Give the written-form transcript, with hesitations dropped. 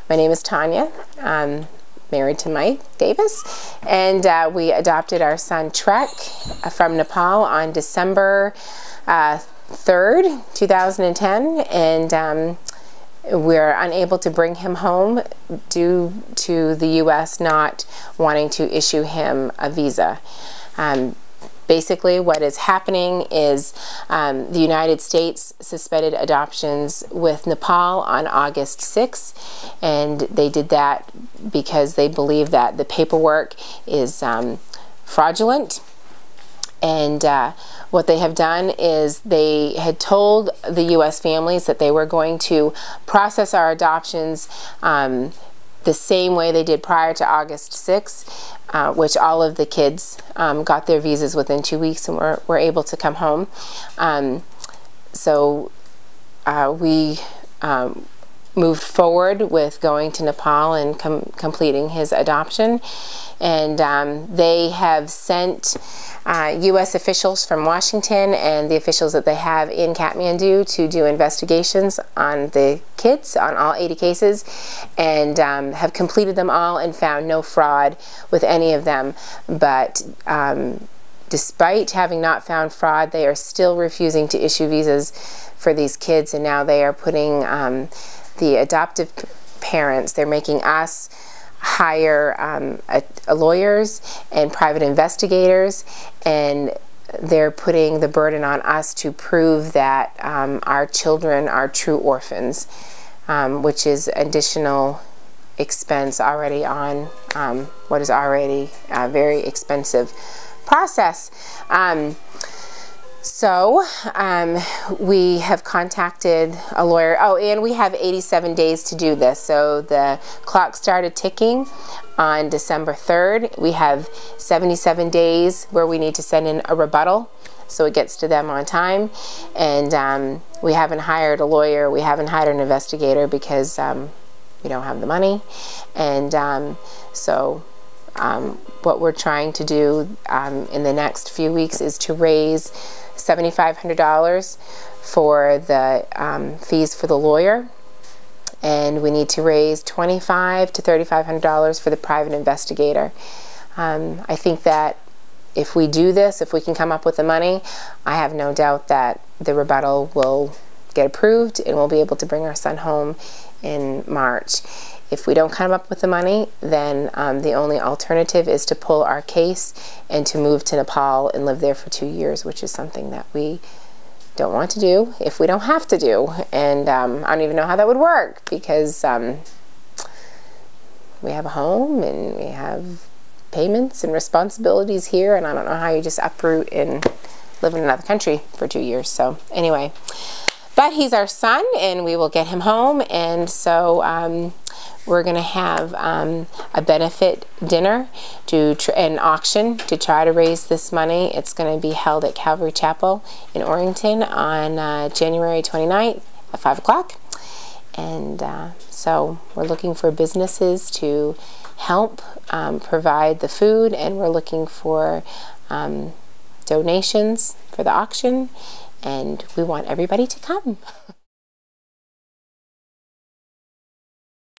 My name is Tanya. I'm married to Mike Davis, and we adopted our son Trek from Nepal on December 3rd, 2010, and we're unable to bring him home due to the U.S. not wanting to issue him a visa. Basically, what is happening is the United States suspended adoptions with Nepal on August 6th, and they did that because they believe that the paperwork is fraudulent. And what they have done is they had told the U.S. families that they were going to process our adoptions the same way they did prior to August 6th, which all of the kids got their visas within 2 weeks and were able to come home. So we moved forward with going to Nepal and completing his adoption. And they have sent U.S. officials from Washington and the officials that they have in Kathmandu to do investigations on the kids, on all 80 cases, and have completed them all and found no fraud with any of them. But despite having not found fraud, they are still refusing to issue visas for these kids, and now they are putting the adoptive parents, they're making us hire lawyers and private investigators, and they're putting the burden on us to prove that our children are true orphans, which is additional expense already on what is already a very expensive process. So we have contacted a lawyer. Oh, and we have 87 days to do this. So the clock started ticking on December 3rd. We have 77 days where we need to send in a rebuttal so it gets to them on time. And we haven't hired a lawyer. We haven't hired an investigator because we don't have the money. And what we're trying to do in the next few weeks is to raise $7,500 for the fees for the lawyer, and we need to raise $2,500 to $3,500 for the private investigator. I think that if we do this, if we can come up with the money, I have no doubt that the rebuttal will get approved and we'll be able to bring our son home in March. If we don't come up with the money, then the only alternative is to pull our case and to move to Nepal and live there for 2 years, which is something that we don't want to do if we don't have to do. And I don't even know how that would work, because we have a home and we have payments and responsibilities here, and I don't know how you just uproot and live in another country for 2 years. So anyway, but he's our son and we will get him home. And so we're going to have a benefit dinner an auction to try to raise this money. It's going to be held at Calvary Chapel in Orrington on January 29th at 5 o'clock. And so we're looking for businesses to help provide the food, and we're looking for donations for the auction, and we want everybody to come.